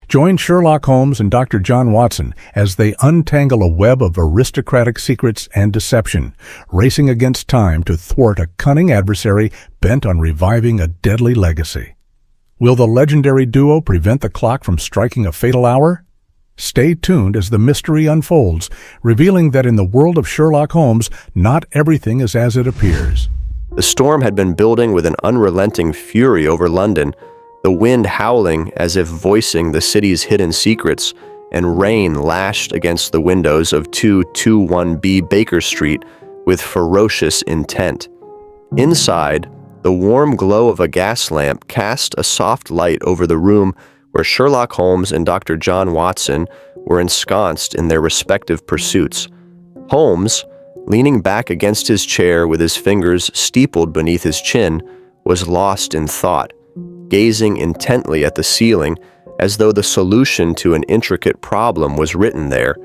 Join Sherlock Holmes and Dr. John Watson as they untangle a web of aristocratic secrets and deception, racing against time to thwart a cunning adversary bent on reviving a deadly legacy. Will the legendary duo prevent the clock from striking a fatal hour? Stay tuned as the mystery unfolds, revealing that in the world of Sherlock Holmes, not everything is as it appears. The storm had been building with an unrelenting fury over London, the wind howling as if voicing the city's hidden secrets, and rain lashed against the windows of 221B Baker Street with ferocious intent. Inside, the warm glow of a gas lamp cast a soft light over the room where Sherlock Holmes and Dr. John Watson were ensconced in their respective pursuits. Holmes, leaning back against his chair with his fingers steepled beneath his chin, was lost in thought, gazing intently at the ceiling as though the solution to an intricate problem was written there.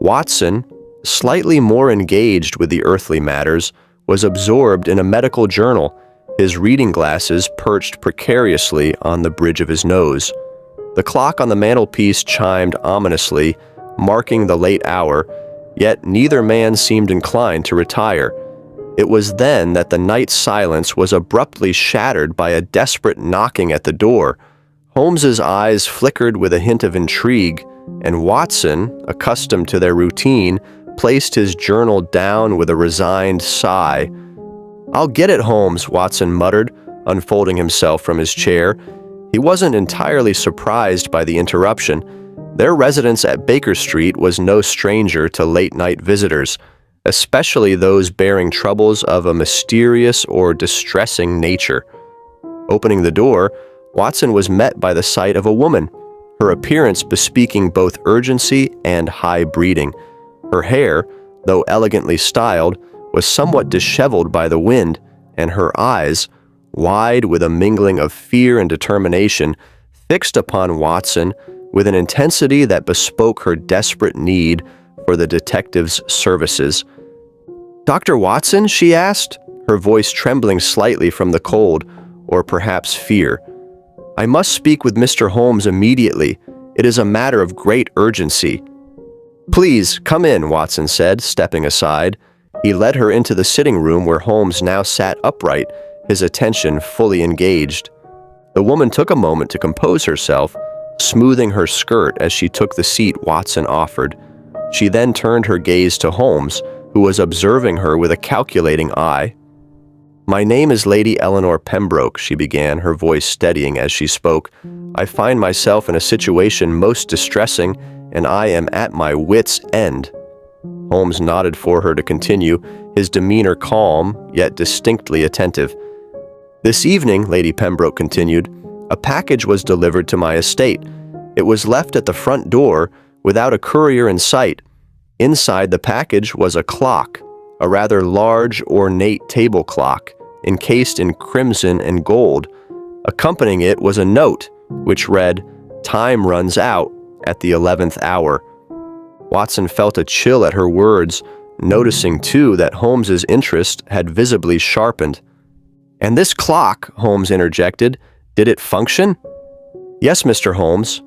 Watson, slightly more engaged with the earthly matters, was absorbed in a medical journal, his reading glasses perched precariously on the bridge of his nose. The clock on the mantelpiece chimed ominously, marking the late hour, yet neither man seemed inclined to retire. It was then that the night's silence was abruptly shattered by a desperate knocking at the door. Holmes's eyes flickered with a hint of intrigue, and Watson, accustomed to their routine, placed his journal down with a resigned sigh. "I'll get it, Holmes," Watson muttered, unfolding himself from his chair. He wasn't entirely surprised by the interruption. Their residence at Baker Street was no stranger to late-night visitors, especially those bearing troubles of a mysterious or distressing nature. Opening the door, Watson was met by the sight of a woman, her appearance bespeaking both urgency and high breeding. Her hair, though elegantly styled, was somewhat disheveled by the wind, and her eyes, wide with a mingling of fear and determination, fixed upon Watson with an intensity that bespoke her desperate need for the detective's services. "Dr. Watson?" she asked, her voice trembling slightly from the cold, or perhaps fear. "I must speak with Mr. Holmes immediately. It is a matter of great urgency." "Please, come in," Watson said, stepping aside. He led her into the sitting room where Holmes now sat upright, his attention fully engaged. The woman took a moment to compose herself, smoothing her skirt as she took the seat Watson offered. She then turned her gaze to Holmes, who was observing her with a calculating eye. "My name is Lady Eleanor Pembroke," she began, her voice steadying as she spoke. "I find myself in a situation most distressing, and I am at my wits' end." Holmes nodded for her to continue, his demeanor calm, yet distinctly attentive. "This evening," Lady Pembroke continued, "a package was delivered to my estate. It was left at the front door, without a courier in sight. Inside the package was a clock, a rather large, ornate table clock, encased in crimson and gold. Accompanying it was a note, which read, 'Time runs out at the 11th hour.'" Watson felt a chill at her words, noticing too that Holmes's interest had visibly sharpened. "And this clock," Holmes interjected, "did it function?" "Yes, Mr. Holmes.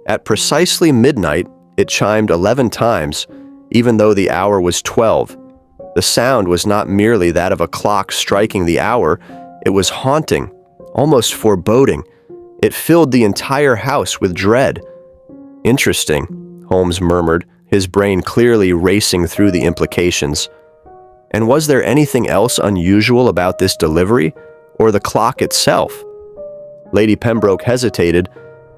At precisely midnight, it chimed 11 times, even though the hour was 12. The sound was not merely that of a clock striking the hour, it was haunting, almost foreboding. It filled the entire house with dread." "Interesting," Holmes murmured, his brain clearly racing through the implications. "And was there anything else unusual about this delivery, or the clock itself?" Lady Pembroke hesitated,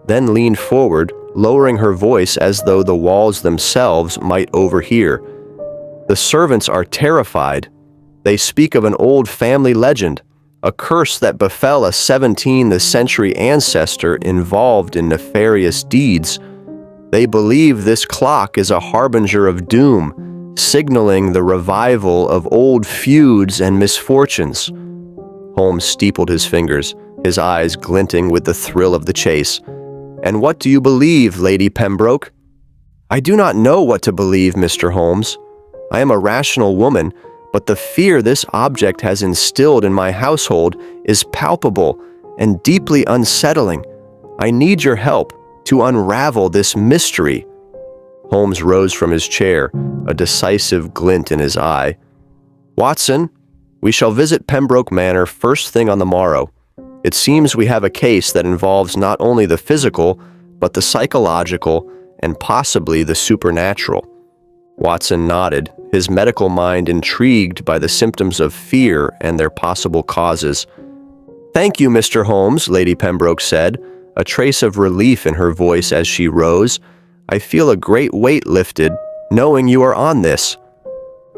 then leaned forward, lowering her voice as though the walls themselves might overhear. "The servants are terrified. They speak of an old family legend, a curse that befell a 17th century ancestor involved in nefarious deeds. They believe this clock is a harbinger of doom, signaling the revival of old feuds and misfortunes." Holmes steepled his fingers, his eyes glinting with the thrill of the chase. "And what do you believe, Lady Pembroke?" "I do not know what to believe, Mr. Holmes. I am a rational woman, but the fear this object has instilled in my household is palpable and deeply unsettling. I need your help to unravel this mystery." Holmes rose from his chair, a decisive glint in his eye. "Watson, we shall visit Pembroke Manor first thing on the morrow. It seems we have a case that involves not only the physical, but the psychological and possibly the supernatural." Watson nodded, his medical mind intrigued by the symptoms of fear and their possible causes. "Thank you, Mr. Holmes," Lady Pembroke said, a trace of relief in her voice as she rose. "I feel a great weight lifted, knowing you are on this."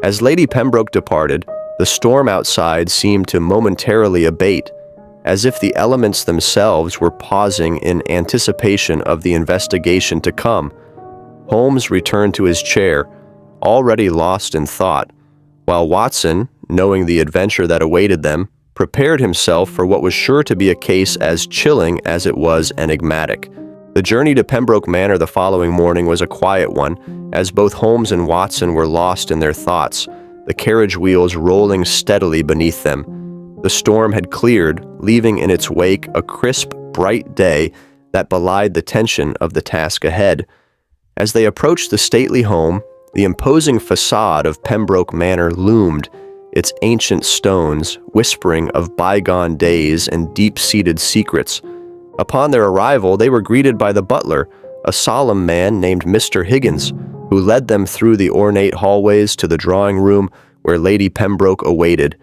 As Lady Pembroke departed, the storm outside seemed to momentarily abate, as if the elements themselves were pausing in anticipation of the investigation to come. Holmes returned to his chair, already lost in thought, while Watson, knowing the adventure that awaited them, prepared himself for what was sure to be a case as chilling as it was enigmatic. The journey to Pembroke Manor the following morning was a quiet one, as both Holmes and Watson were lost in their thoughts, the carriage wheels rolling steadily beneath them. The storm had cleared, leaving in its wake a crisp, bright day that belied the tension of the task ahead. As they approached the stately home, the imposing facade of Pembroke Manor loomed, its ancient stones whispering of bygone days and deep-seated secrets. Upon their arrival, they were greeted by the butler, a solemn man named Mr. Higgins, who led them through the ornate hallways to the drawing room where Lady Pembroke awaited.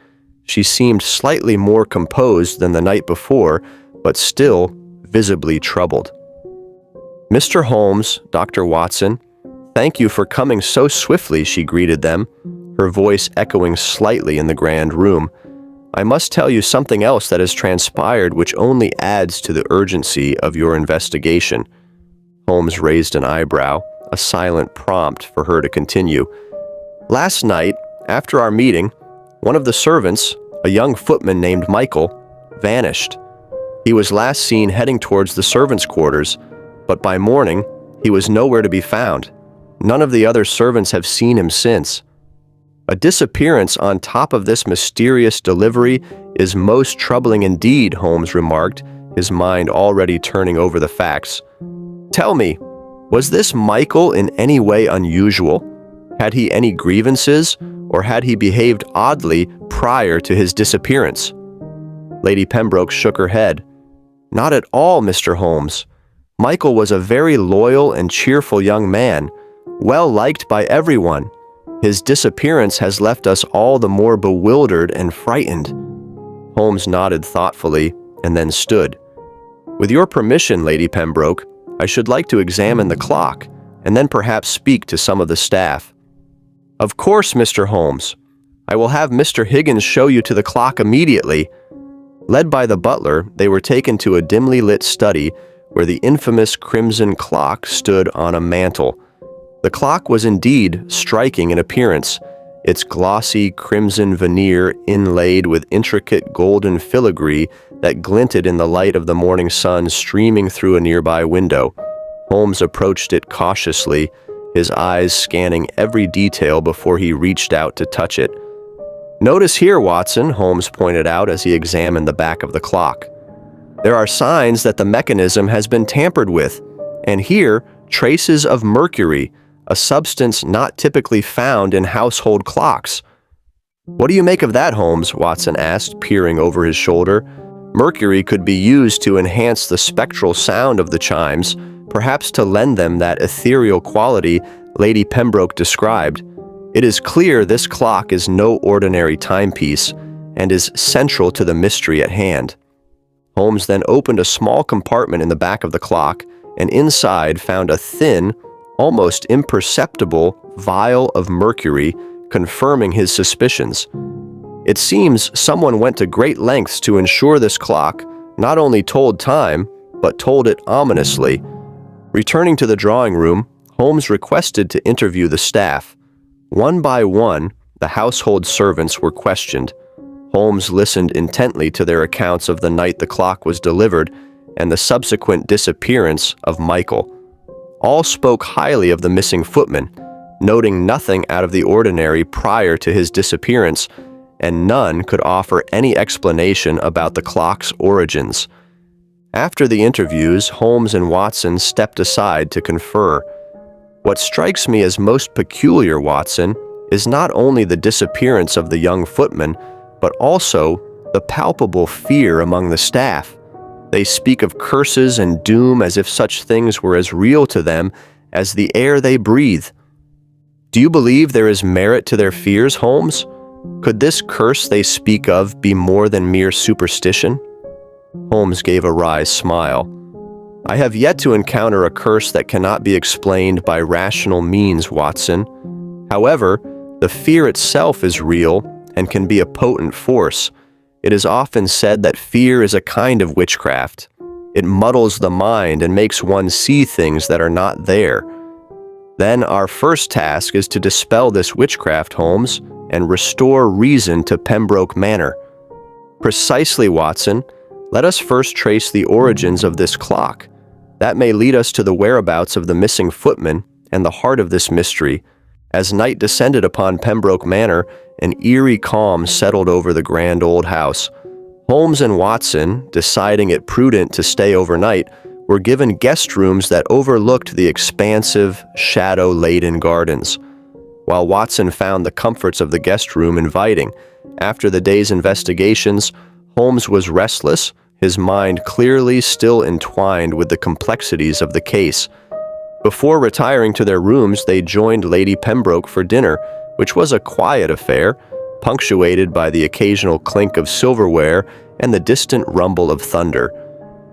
She seemed slightly more composed than the night before, but still visibly troubled. "Mr. Holmes, Dr. Watson, thank you for coming so swiftly," she greeted them, her voice echoing slightly in the grand room. "I must tell you something else that has transpired which only adds to the urgency of your investigation." Holmes raised an eyebrow, a silent prompt for her to continue. "Last night, after our meeting, one of the servants, a young footman named Michael, vanished. He was last seen heading towards the servants' quarters, but by morning, he was nowhere to be found. None of the other servants have seen him since. A disappearance on top of this mysterious delivery is most troubling indeed," Holmes remarked, his mind already turning over the facts. "Tell me, was this Michael in any way unusual? Had he any grievances, or had he behaved oddly prior to his disappearance?" Lady Pembroke shook her head. "Not at all, Mr. Holmes. Michael was a very loyal and cheerful young man, well liked by everyone. His disappearance has left us all the more bewildered and frightened." Holmes nodded thoughtfully and then stood. "With your permission, Lady Pembroke, I should like to examine the clock and then perhaps speak to some of the staff." "Of course, Mr. Holmes. I will have Mr. Higgins show you to the clock immediately." Led by the butler, they were taken to a dimly lit study where the infamous crimson clock stood on a mantel. The clock was indeed striking in appearance, its glossy crimson veneer inlaid with intricate golden filigree that glinted in the light of the morning sun streaming through a nearby window. Holmes approached it cautiously, his eyes scanning every detail before he reached out to touch it. "Notice here, Watson," Holmes pointed out as he examined the back of the clock. "There are signs that the mechanism has been tampered with, and here, traces of mercury, a substance not typically found in household clocks." "What do you make of that, Holmes?" Watson asked, peering over his shoulder. "Mercury could be used to enhance the spectral sound of the chimes, perhaps to lend them that ethereal quality Lady Pembroke described. It is clear this clock is no ordinary timepiece and is central to the mystery at hand." Holmes then opened a small compartment in the back of the clock and inside found a thin, almost imperceptible vial of mercury, confirming his suspicions. It seems someone went to great lengths to ensure this clock not only told time, but told it ominously. Returning to the drawing room, Holmes requested to interview the staff. One by one, the household servants were questioned. Holmes listened intently to their accounts of the night the clock was delivered and the subsequent disappearance of Michael. All spoke highly of the missing footman, noting nothing out of the ordinary prior to his disappearance, and none could offer any explanation about the clock's origins. After the interviews, Holmes and Watson stepped aside to confer. What strikes me as most peculiar, Watson, is not only the disappearance of the young footman, but also the palpable fear among the staff. They speak of curses and doom as if such things were as real to them as the air they breathe. Do you believe there is merit to their fears, Holmes? Could this curse they speak of be more than mere superstition? Holmes gave a wry smile. I have yet to encounter a curse that cannot be explained by rational means, Watson. However, the fear itself is real and can be a potent force. It is often said that fear is a kind of witchcraft. It muddles the mind and makes one see things that are not there. Then our first task is to dispel this witchcraft, Holmes, and restore reason to Pembroke Manor. Precisely, Watson. Let us first trace the origins of this clock. That may lead us to the whereabouts of the missing footman and the heart of this mystery. As night descended upon Pembroke Manor, an eerie calm settled over the grand old house. Holmes and Watson, deciding it prudent to stay overnight, were given guest rooms that overlooked the expansive, shadow-laden gardens. While Watson found the comforts of the guest room inviting, after the day's investigations, Holmes was restless, his mind clearly still entwined with the complexities of the case. Before retiring to their rooms, they joined Lady Pembroke for dinner, which was a quiet affair, punctuated by the occasional clink of silverware and the distant rumble of thunder.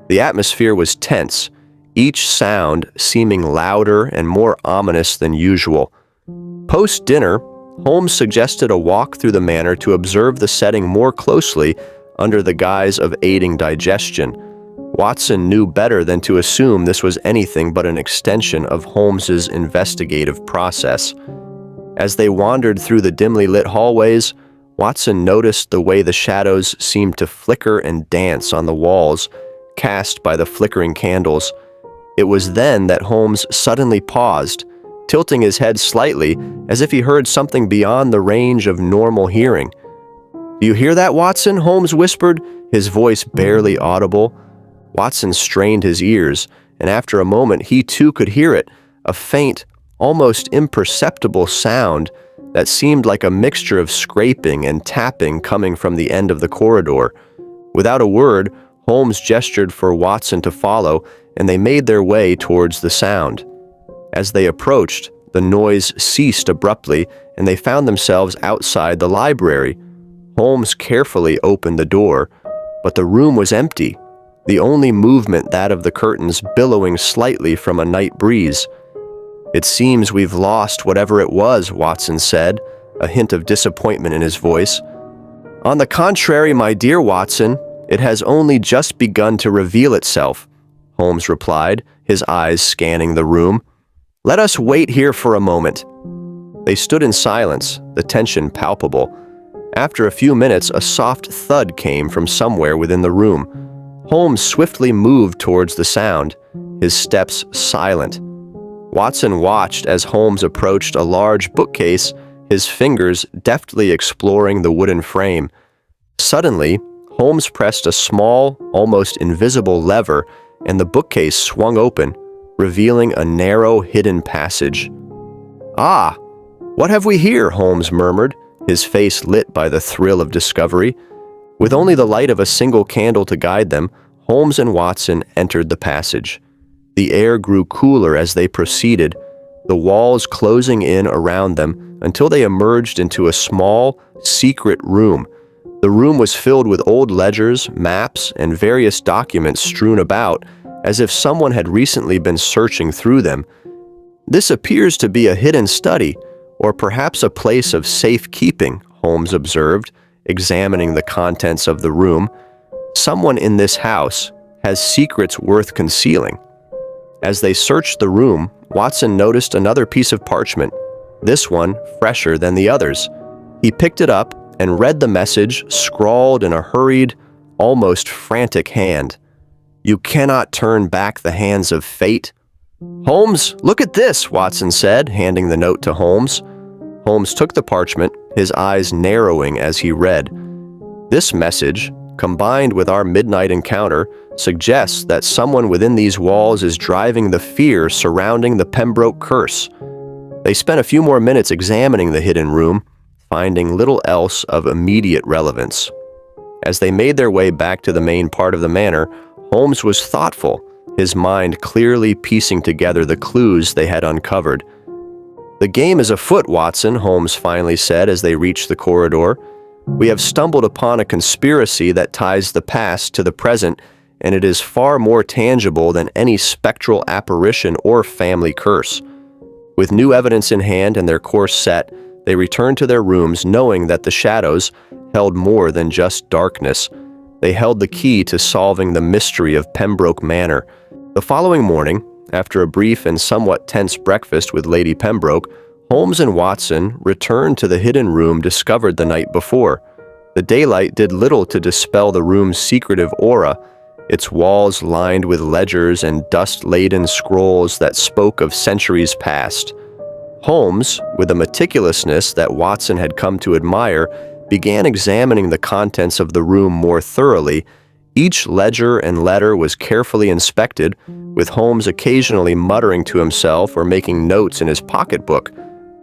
The atmosphere was tense, each sound seeming louder and more ominous than usual. Post-dinner, Holmes suggested a walk through the manor to observe the setting more closely under the guise of aiding digestion. Watson knew better than to assume this was anything but an extension of Holmes's investigative process. As they wandered through the dimly lit hallways, Watson noticed the way the shadows seemed to flicker and dance on the walls, cast by the flickering candles. It was then that Holmes suddenly paused, tilting his head slightly as if he heard something beyond the range of normal hearing. "Do you hear that, Watson?" Holmes whispered, his voice barely audible. Watson strained his ears, and after a moment he too could hear it, a faint, almost imperceptible sound that seemed like a mixture of scraping and tapping coming from the end of the corridor. Without a word, Holmes gestured for Watson to follow, and they made their way towards the sound. As they approached, the noise ceased abruptly, and they found themselves outside the library. Holmes carefully opened the door, but the room was empty, the only movement that of the curtains billowing slightly from a night breeze. "It seems we've lost whatever it was," Watson said, a hint of disappointment in his voice. "On the contrary, my dear Watson, it has only just begun to reveal itself," Holmes replied, his eyes scanning the room. "Let us wait here for a moment." They stood in silence, the tension palpable. After a few minutes, a soft thud came from somewhere within the room. Holmes swiftly moved towards the sound, his steps silent. Watson watched as Holmes approached a large bookcase, his fingers deftly exploring the wooden frame. Suddenly, Holmes pressed a small, almost invisible lever, and the bookcase swung open, revealing a narrow, hidden passage. "Ah, what have we here?" Holmes murmured, his face lit by the thrill of discovery. With only the light of a single candle to guide them, Holmes and Watson entered the passage. The air grew cooler as they proceeded, the walls closing in around them until they emerged into a small, secret room. The room was filled with old ledgers, maps, and various documents strewn about, as if someone had recently been searching through them. "This appears to be a hidden study, or perhaps a place of safekeeping," Holmes observed, examining the contents of the room. "Someone in this house has secrets worth concealing." As they searched the room, Watson noticed another piece of parchment, this one fresher than the others. He picked it up and read the message scrawled in a hurried, almost frantic hand. "You cannot turn back the hands of fate." "Holmes, look at this," Watson said, handing the note to Holmes. Holmes took the parchment, his eyes narrowing as he read. This message, combined with our midnight encounter, suggests that someone within these walls is driving the fear surrounding the Pembroke curse. They spent a few more minutes examining the hidden room, finding little else of immediate relevance. As they made their way back to the main part of the manor, Holmes was thoughtful, his mind clearly piecing together the clues they had uncovered. "The game is afoot, Watson," Holmes finally said as they reached the corridor. "We have stumbled upon a conspiracy that ties the past to the present, and it is far more tangible than any spectral apparition or family curse." With new evidence in hand and their course set, they returned to their rooms knowing that the shadows held more than just darkness. They held the key to solving the mystery of Pembroke Manor. The following morning, after a brief and somewhat tense breakfast with Lady Pembroke, Holmes and Watson returned to the hidden room discovered the night before. The daylight did little to dispel the room's secretive aura, its walls lined with ledgers and dust-laden scrolls that spoke of centuries past. Holmes, with a meticulousness that Watson had come to admire, began examining the contents of the room more thoroughly. Each ledger and letter was carefully inspected, with Holmes occasionally muttering to himself or making notes in his pocketbook.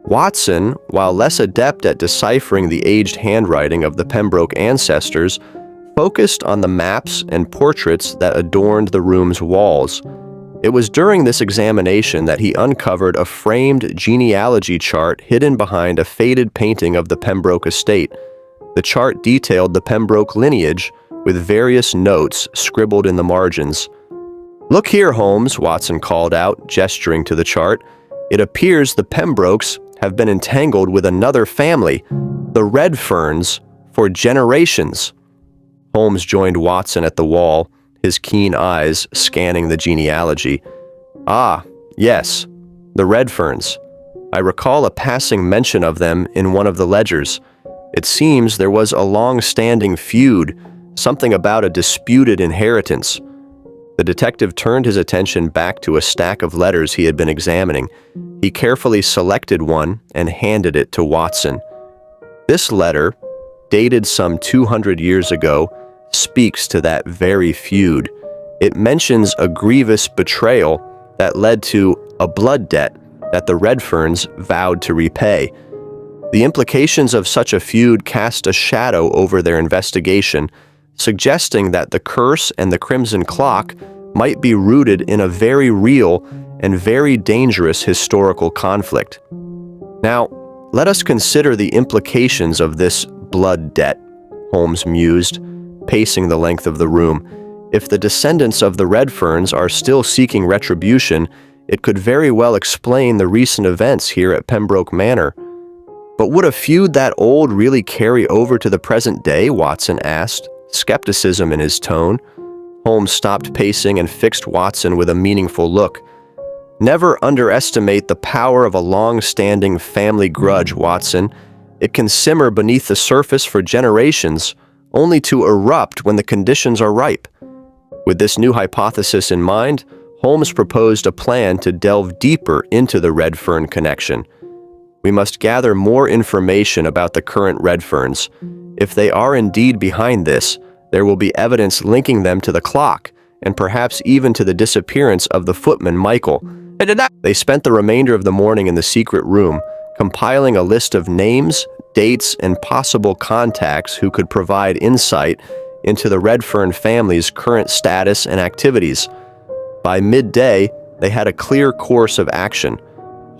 Watson, while less adept at deciphering the aged handwriting of the Pembroke ancestors, focused on the maps and portraits that adorned the room's walls. It was during this examination that he uncovered a framed genealogy chart hidden behind a faded painting of the Pembroke estate. The chart detailed the Pembroke lineage, with various notes scribbled in the margins. "Look here, Holmes," Watson called out, gesturing to the chart. "It appears the Pembrokes have been entangled with another family, the Redferns, for generations." Holmes joined Watson at the wall, his keen eyes scanning the genealogy. "Ah, yes, the Redferns. I recall a passing mention of them in one of the ledgers. It seems there was a long-standing feud, something about a disputed inheritance." The detective turned his attention back to a stack of letters he had been examining. He carefully selected one and handed it to Watson. "This letter, dated some 200 years ago, speaks to that very feud. It mentions a grievous betrayal that led to a blood debt that the Redferns vowed to repay. The implications of such a feud cast a shadow over their investigation, suggesting that the curse and the Crimson Clock might be rooted in a very real and very dangerous historical conflict. Now, let us consider the implications of this blood debt," Holmes mused, pacing the length of the room. "If the descendants of the Redferns are still seeking retribution, it could very well explain the recent events here at Pembroke Manor." "But would a feud that old really carry over to the present day?" Watson asked, skepticism in his tone. Holmes stopped pacing and fixed Watson with a meaningful look. "Never underestimate the power of a long-standing family grudge, Watson. It can simmer beneath the surface for generations, only to erupt when the conditions are ripe." With this new hypothesis in mind, Holmes proposed a plan to delve deeper into the Redfern connection. "We must gather more information about the current Redferns. If they are indeed behind this, there will be evidence linking them to the clock, and perhaps even to the disappearance of the footman Michael." They spent the remainder of the morning in the secret room, compiling a list of names, dates, and possible contacts who could provide insight into the Redfern family's current status and activities. By midday, they had a clear course of action.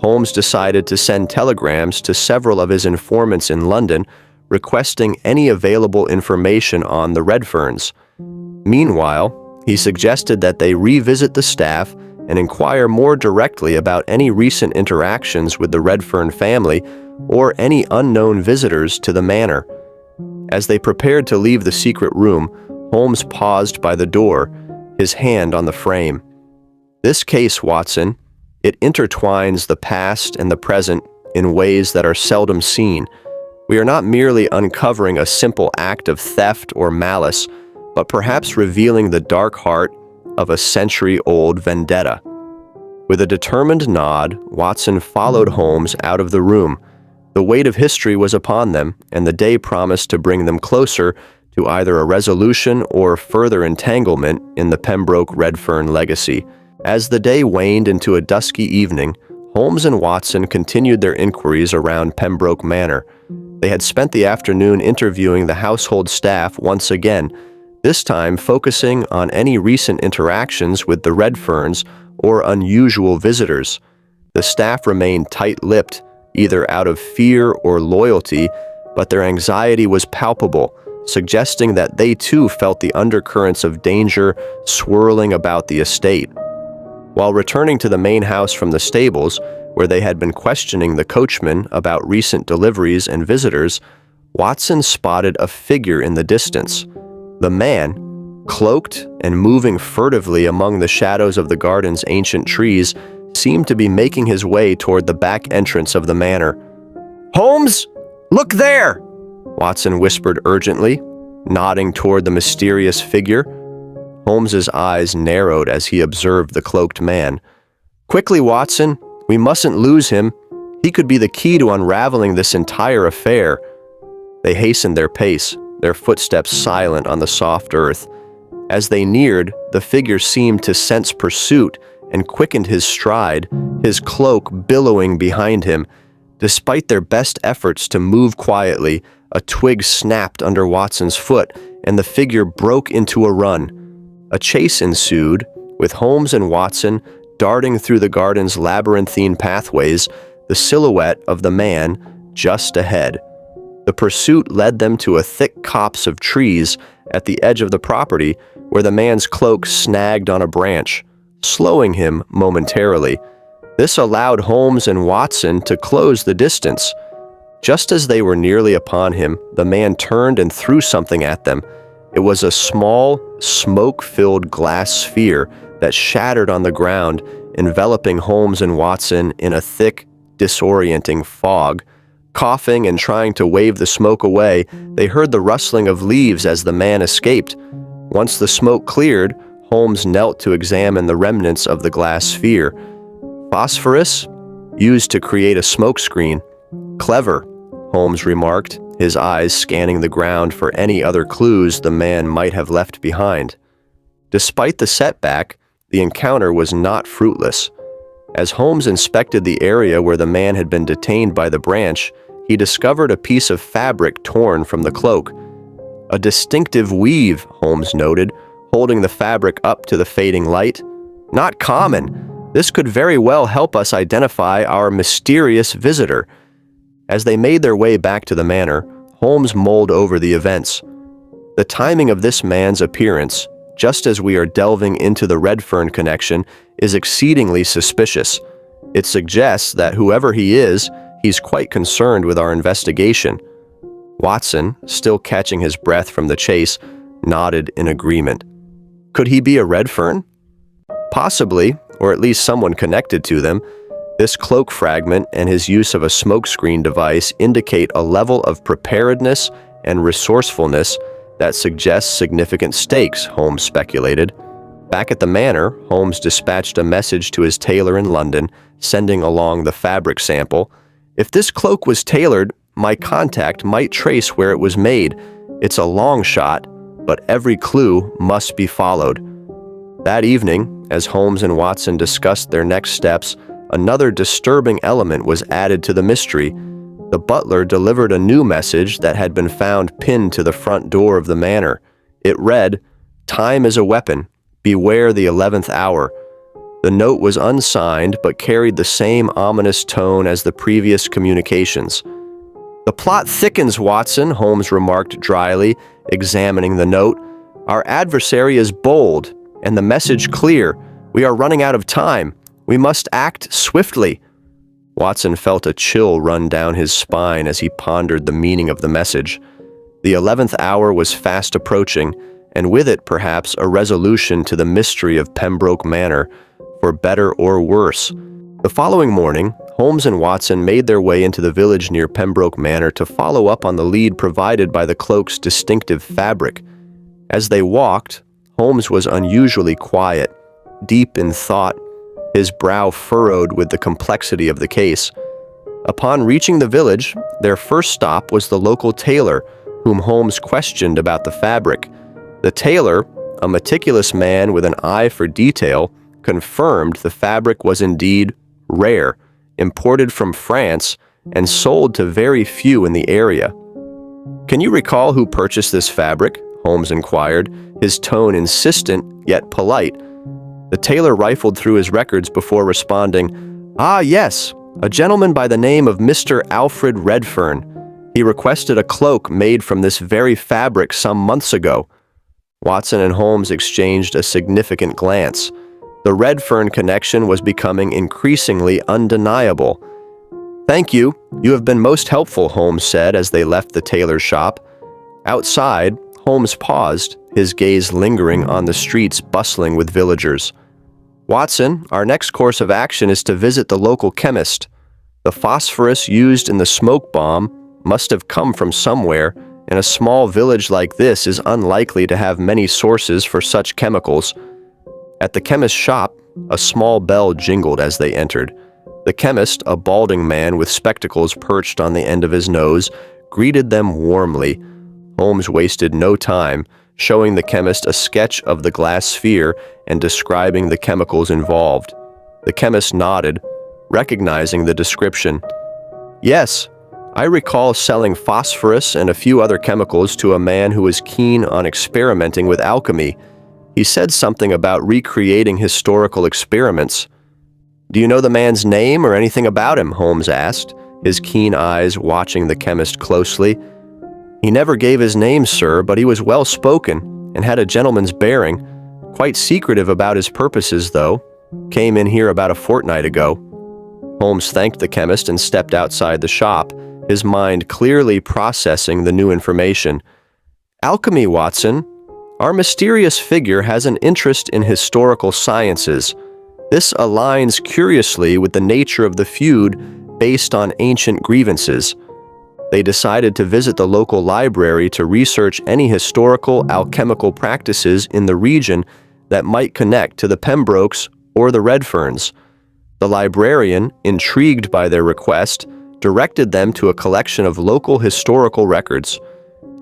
Holmes decided to send telegrams to several of his informants in London, requesting any available information on the Redferns. Meanwhile, he suggested that they revisit the staff and inquire more directly about any recent interactions with the Redfern family or any unknown visitors to the manor. As they prepared to leave the secret room, Holmes paused by the door, his hand on the frame. "This case, Watson, it intertwines the past and the present in ways that are seldom seen. We are not merely uncovering a simple act of theft or malice, but perhaps revealing the dark heart of a century-old vendetta." With a determined nod, Watson followed Holmes out of the room. The weight of history was upon them, and the day promised to bring them closer to either a resolution or further entanglement in the Pembroke-Redfern legacy. As the day waned into a dusky evening, Holmes and Watson continued their inquiries around Pembroke Manor. They had spent the afternoon interviewing the household staff once again, this time focusing on any recent interactions with the Redferns or unusual visitors. The staff remained tight-lipped, either out of fear or loyalty, but their anxiety was palpable, suggesting that they too felt the undercurrents of danger swirling about the estate. While returning to the main house from the stables, where they had been questioning the coachman about recent deliveries and visitors, Watson spotted a figure in the distance. The man, cloaked and moving furtively among the shadows of the garden's ancient trees, seemed to be making his way toward the back entrance of the manor. "Holmes! Look there!" Watson whispered urgently, nodding toward the mysterious figure. Holmes's eyes narrowed as he observed the cloaked man. "Quickly, Watson! We mustn't lose him. He could be the key to unraveling this entire affair." They hastened their pace, their footsteps silent on the soft earth. As they neared, the figure seemed to sense pursuit and quickened his stride, his cloak billowing behind him. Despite their best efforts to move quietly, a twig snapped under Watson's foot, and the figure broke into a run. A chase ensued, with Holmes and Watson darting through the garden's labyrinthine pathways, the silhouette of the man just ahead. The pursuit led them to a thick copse of trees at the edge of the property, where the man's cloak snagged on a branch, slowing him momentarily. This allowed Holmes and Watson to close the distance. Just as they were nearly upon him, the man turned and threw something at them. It was a small, smoke-filled glass sphere that shattered on the ground, enveloping Holmes and Watson in a thick, disorienting fog. Coughing and trying to wave the smoke away, they heard the rustling of leaves as the man escaped. Once the smoke cleared, Holmes knelt to examine the remnants of the glass sphere. Phosphorus? Used to create a smokescreen. "Clever," Holmes remarked, his eyes scanning the ground for any other clues the man might have left behind. Despite the setback, the encounter was not fruitless. As Holmes inspected the area where the man had been detained by the branch, he discovered a piece of fabric torn from the cloak. "A distinctive weave," Holmes noted, holding the fabric up to the fading light. "Not common. This could very well help us identify our mysterious visitor." As they made their way back to the manor, Holmes mulled over the events. The timing of this man's appearance, just as we are delving into the Redfern connection, is exceedingly suspicious. It suggests that whoever he is, he's quite concerned with our investigation. Watson, still catching his breath from the chase, nodded in agreement. Could he be a Redfern? Possibly, or at least someone connected to them. This cloak fragment and his use of a smokescreen device indicate a level of preparedness and resourcefulness that suggests significant stakes, Holmes speculated. Back at the manor, Holmes dispatched a message to his tailor in London, sending along the fabric sample. "If this cloak was tailored, my contact might trace where it was made. It's a long shot, but every clue must be followed." That evening, as Holmes and Watson discussed their next steps, another disturbing element was added to the mystery. The butler delivered a new message that had been found pinned to the front door of the manor. It read, "Time is a weapon. Beware the 11th hour." The note was unsigned but carried the same ominous tone as the previous communications. "The plot thickens, Watson," Holmes remarked dryly, examining the note. "Our adversary is bold, and the message clear. We are running out of time. We must act swiftly." Watson felt a chill run down his spine as he pondered the meaning of the message. The 11th hour was fast approaching, and with it perhaps a resolution to the mystery of Pembroke Manor, for better or worse. The following morning, Holmes and Watson made their way into the village near Pembroke Manor to follow up on the lead provided by the cloak's distinctive fabric. As they walked, Holmes was unusually quiet, deep in thought, his brow furrowed with the complexity of the case. Upon reaching the village, their first stop was the local tailor, whom Holmes questioned about the fabric. The tailor, a meticulous man with an eye for detail, confirmed the fabric was indeed rare, imported from France, and sold to very few in the area. "Can you recall who purchased this fabric?" Holmes inquired, his tone insistent yet polite. The tailor rifled through his records before responding, "Ah, yes, a gentleman by the name of Mr. Alfred Redfern. He requested a cloak made from this very fabric some months ago." Watson and Holmes exchanged a significant glance. The Redfern connection was becoming increasingly undeniable. "Thank you. You have been most helpful," Holmes said as they left the tailor's shop. Outside, Holmes paused, his gaze lingering on the streets bustling with villagers. "Watson, our next course of action is to visit the local chemist. The phosphorus used in the smoke bomb must have come from somewhere, and a small village like this is unlikely to have many sources for such chemicals." At the chemist's shop, a small bell jingled as they entered. The chemist, a balding man with spectacles perched on the end of his nose, greeted them warmly. Holmes wasted no time, showing the chemist a sketch of the glass sphere and describing the chemicals involved. The chemist nodded, recognizing the description. "Yes, I recall selling phosphorus and a few other chemicals to a man who was keen on experimenting with alchemy. He said something about recreating historical experiments." "Do you know the man's name or anything about him?" Holmes asked, his keen eyes watching the chemist closely. "He never gave his name, sir, but he was well-spoken and had a gentleman's bearing. Quite secretive about his purposes, though. Came in here about a fortnight ago." Holmes thanked the chemist and stepped outside the shop, his mind clearly processing the new information. "Alchemy, Watson. Our mysterious figure has an interest in historical sciences. This aligns curiously with the nature of the feud based on ancient grievances. They decided to visit the local library to research any historical alchemical practices in the region that might connect to the Pembrokes or the Redferns. The librarian, intrigued by their request, directed them to a collection of local historical records.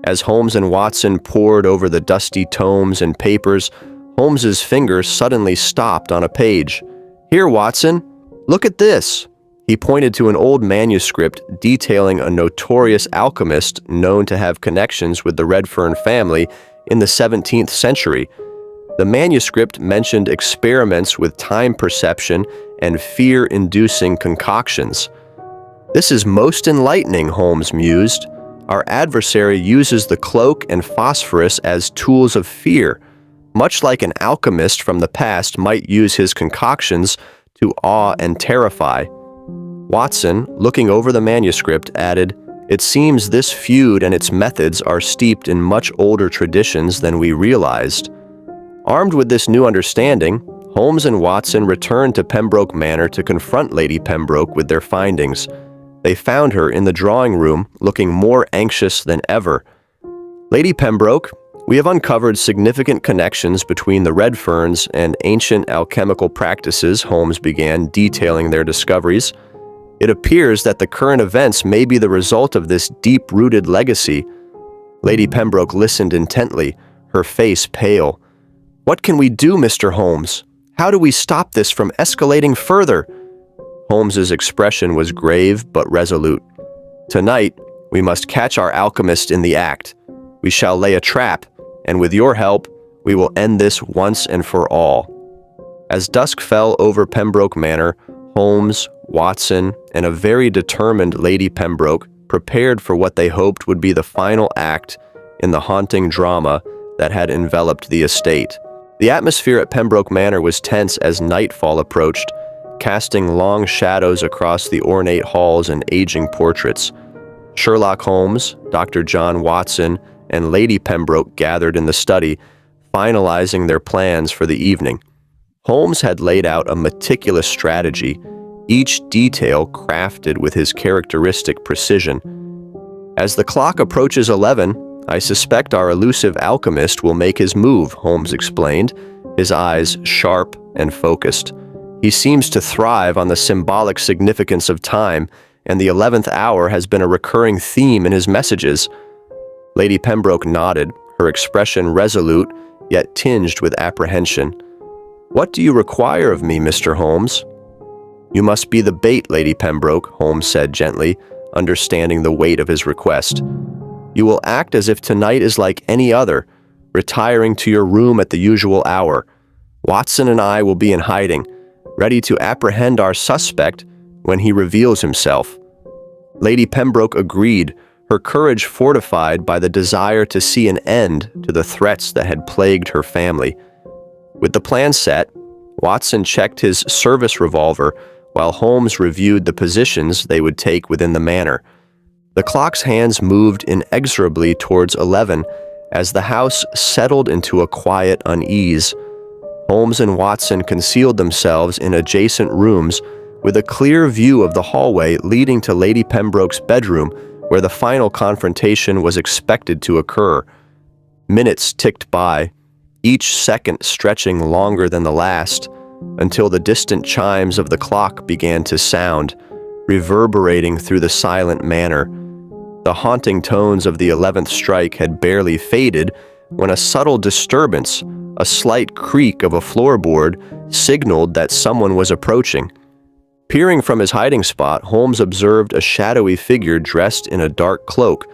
As Holmes and Watson pored over the dusty tomes and papers, Holmes's fingers suddenly stopped on a page. "Here, Watson, look at this." He pointed to an old manuscript detailing a notorious alchemist known to have connections with the Redfern family in the 17th century. The manuscript mentioned experiments with time perception and fear-inducing concoctions. "This is most enlightening," Holmes mused. "Our adversary uses the cloak and phosphorus as tools of fear, much like an alchemist from the past might use his concoctions to awe and terrify." Watson, looking over the manuscript, added, "It seems this feud and its methods are steeped in much older traditions than we realized." Armed with this new understanding, Holmes and Watson returned to Pembroke Manor to confront Lady Pembroke with their findings. They found her in the drawing room, looking more anxious than ever. "Lady Pembroke, we have uncovered significant connections between the Redferns and ancient alchemical practices," Holmes began, detailing their discoveries. "It appears that the current events may be the result of this deep-rooted legacy." Lady Pembroke listened intently, her face pale. "What can we do, Mr. Holmes? How do we stop this from escalating further?" Holmes's expression was grave but resolute. "Tonight, we must catch our alchemist in the act. We shall lay a trap, and with your help, we will end this once and for all." As dusk fell over Pembroke Manor, Holmes, Watson, and a very determined Lady Pembroke prepared for what they hoped would be the final act in the haunting drama that had enveloped the estate. The atmosphere at Pembroke Manor was tense as nightfall approached, casting long shadows across the ornate halls and aging portraits. Sherlock Holmes, Dr. John Watson, and Lady Pembroke gathered in the study, finalizing their plans for the evening. Holmes had laid out a meticulous strategy, each detail crafted with his characteristic precision. "As the clock approaches 11, I suspect our elusive alchemist will make his move," Holmes explained, his eyes sharp and focused. "He seems to thrive on the symbolic significance of time, and the 11th hour has been a recurring theme in his messages." Lady Pembroke nodded, her expression resolute, yet tinged with apprehension. "What do you require of me, Mr. Holmes?" "You must be the bait, Lady Pembroke," Holmes said gently, understanding the weight of his request. "You will act as if tonight is like any other, retiring to your room at the usual hour. Watson and I will be in hiding, ready to apprehend our suspect when he reveals himself." Lady Pembroke agreed, her courage fortified by the desire to see an end to the threats that had plagued her family. With the plan set, Watson checked his service revolver while Holmes reviewed the positions they would take within the manor. The clock's hands moved inexorably towards 11 as the house settled into a quiet unease. Holmes and Watson concealed themselves in adjacent rooms with a clear view of the hallway leading to Lady Pembroke's bedroom, where the final confrontation was expected to occur. Minutes ticked by, each second stretching longer than the last, until the distant chimes of the clock began to sound, reverberating through the silent manor. The haunting tones of the 11th strike had barely faded when a subtle disturbance, a slight creak of a floorboard, signaled that someone was approaching. Peering from his hiding spot, Holmes observed a shadowy figure dressed in a dark cloak,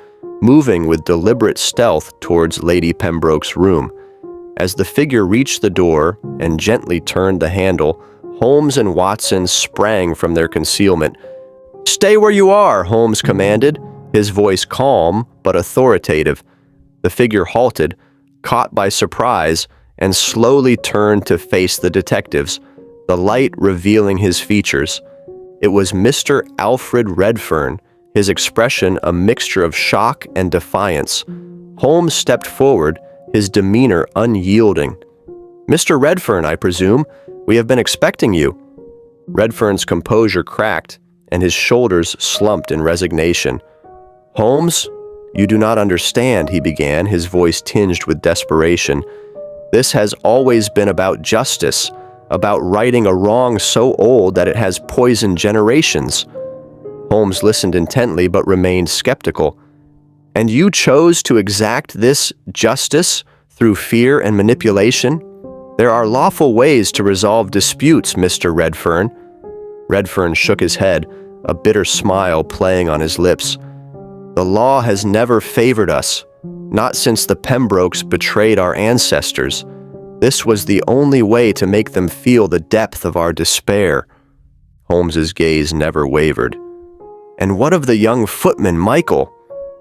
moving with deliberate stealth towards Lady Pembroke's room. As the figure reached the door and gently turned the handle, Holmes and Watson sprang from their concealment. "Stay where you are," Holmes commanded, his voice calm but authoritative. The figure halted, caught by surprise, and slowly turned to face the detectives, the light revealing his features. It was Mr. Alfred Redfern, his expression a mixture of shock and defiance. Holmes stepped forward, his demeanor unyielding. "Mr. Redfern, I presume. We have been expecting you." Redfern's composure cracked, and his shoulders slumped in resignation. "Holmes, you do not understand," he began, his voice tinged with desperation. "This has always been about justice, about righting a wrong so old that it has poisoned generations." Holmes listened intently but remained skeptical. "And you chose to exact this justice through fear and manipulation? There are lawful ways to resolve disputes, Mr. Redfern." Redfern shook his head, a bitter smile playing on his lips. "The law has never favored us, not since the Pembrokes betrayed our ancestors. This was the only way to make them feel the depth of our despair." Holmes's gaze never wavered. "And what of the young footman, Michael?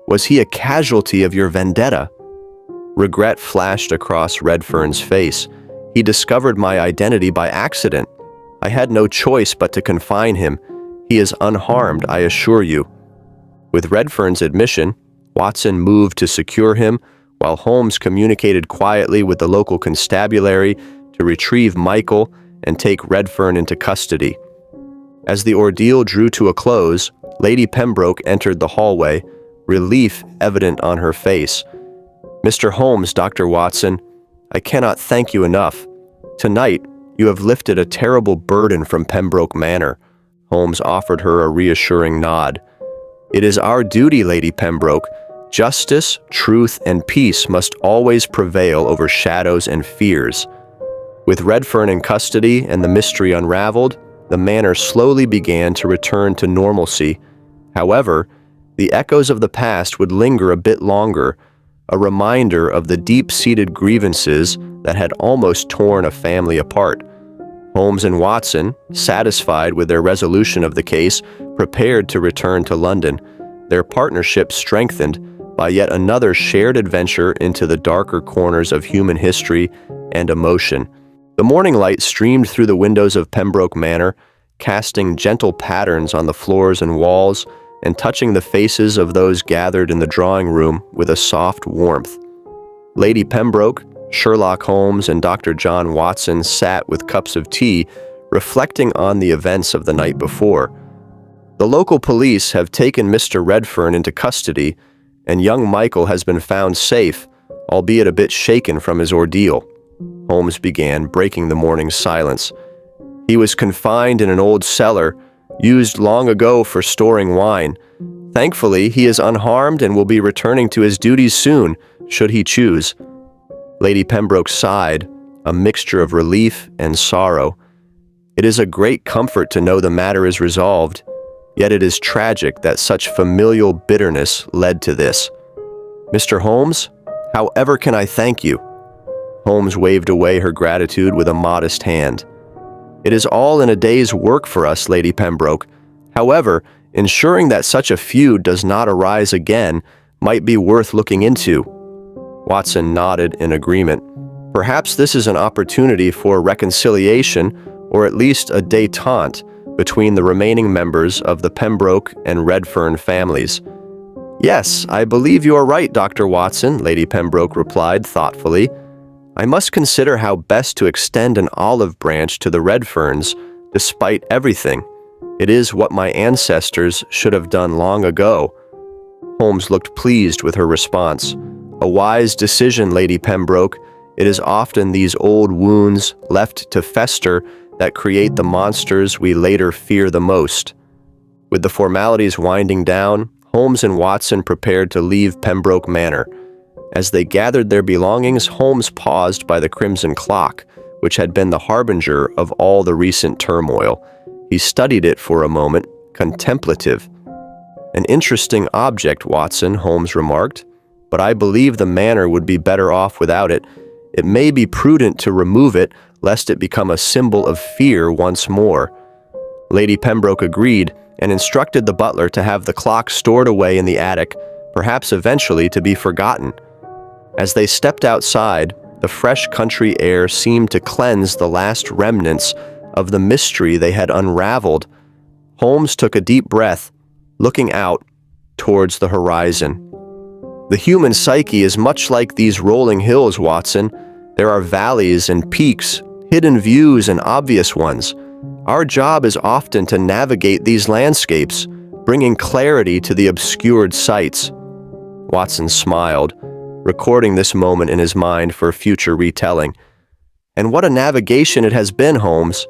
Was he a casualty of your vendetta?" Regret flashed across Redfern's face. "He discovered my identity by accident. I had no choice but to confine him. He is unharmed, I assure you." With Redfern's admission, Watson moved to secure him, while Holmes communicated quietly with the local constabulary to retrieve Michael and take Redfern into custody. As the ordeal drew to a close, Lady Pembroke entered the hallway, relief evident on her face. "Mr. Holmes, Dr. Watson, I cannot thank you enough. Tonight, you have lifted a terrible burden from Pembroke Manor." Holmes offered her a reassuring nod. "It is our duty, Lady Pembroke. Justice, truth, and peace must always prevail over shadows and fears." With Redfern in custody and the mystery unraveled, the manor slowly began to return to normalcy. However, the echoes of the past would linger a bit longer, a reminder of the deep-seated grievances that had almost torn a family apart. Holmes and Watson, satisfied with their resolution of the case, prepared to return to London, their partnership strengthened by yet another shared adventure into the darker corners of human history and emotion. The morning light streamed through the windows of Pembroke Manor, casting gentle patterns on the floors and walls and touching the faces of those gathered in the drawing room with a soft warmth. Lady Pembroke, Sherlock Holmes, and Dr. John Watson sat with cups of tea, reflecting on the events of the night before. The local police have taken Mr. Redfern into custody, and young Michael has been found safe, albeit a bit shaken from his ordeal. Holmes began, breaking the morning's silence. "He was confined in an old cellar, used long ago for storing wine. Thankfully, he is unharmed and will be returning to his duties soon, should he choose." Lady Pembroke sighed, a mixture of relief and sorrow. It is a great comfort to know the matter is resolved, yet it is tragic that such familial bitterness led to this. "Mr. Holmes, however can I thank you?" Holmes waved away her gratitude with a modest hand. "It is all in a day's work for us, Lady Pembroke. However, ensuring that such a feud does not arise again might be worth looking into." Watson nodded in agreement. "Perhaps this is an opportunity for reconciliation, or at least a détente, between the remaining members of the Pembroke and Redfern families." "Yes, I believe you are right, Dr. Watson," Lady Pembroke replied thoughtfully. "I must consider how best to extend an olive branch to the Redferns, despite everything. It is what my ancestors should have done long ago." Holmes looked pleased with her response. "A wise decision, Lady Pembroke. It is often these old wounds, left to fester, that create the monsters we later fear the most." With the formalities winding down, Holmes and Watson prepared to leave Pembroke Manor. As they gathered their belongings, Holmes paused by the crimson clock, which had been the harbinger of all the recent turmoil. He studied it for a moment, contemplative. "An interesting object, Watson," Holmes remarked, "but I believe the manor would be better off without it. It may be prudent to remove it, lest it become a symbol of fear once more." Lady Pembroke agreed and instructed the butler to have the clock stored away in the attic, perhaps eventually to be forgotten. As they stepped outside, the fresh country air seemed to cleanse the last remnants of the mystery they had unraveled. Holmes took a deep breath, looking out towards the horizon. "The human psyche is much like these rolling hills, Watson. There are valleys and peaks, hidden views and obvious ones. Our job is often to navigate these landscapes, bringing clarity to the obscured sights." Watson smiled, recording this moment in his mind for future retelling. "And what a navigation it has been, Holmes.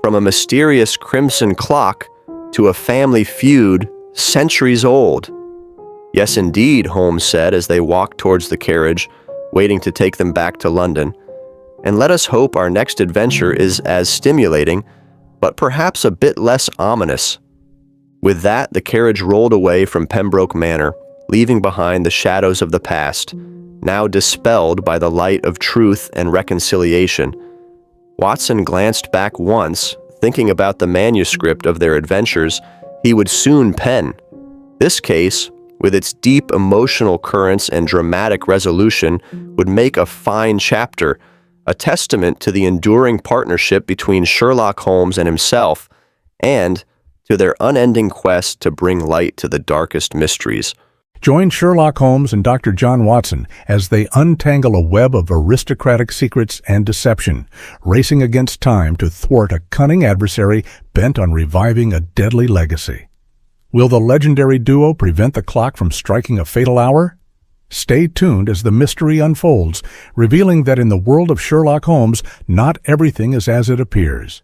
From a mysterious crimson clock to a family feud centuries old." "Yes, indeed," Holmes said as they walked towards the carriage, waiting to take them back to London. "And let us hope our next adventure is as stimulating, but perhaps a bit less ominous." With that, the carriage rolled away from Pembroke Manor, leaving behind the shadows of the past, now dispelled by the light of truth and reconciliation. Watson glanced back once, thinking about the manuscript of their adventures he would soon pen. This case, with its deep emotional currents and dramatic resolution, would make a fine chapter, a testament to the enduring partnership between Sherlock Holmes and himself, and to their unending quest to bring light to the darkest mysteries. Join Sherlock Holmes and Dr. John Watson as they untangle a web of aristocratic secrets and deception, racing against time to thwart a cunning adversary bent on reviving a deadly legacy. Will the legendary duo prevent the clock from striking a fatal hour? Stay tuned as the mystery unfolds, revealing that in the world of Sherlock Holmes, not everything is as it appears.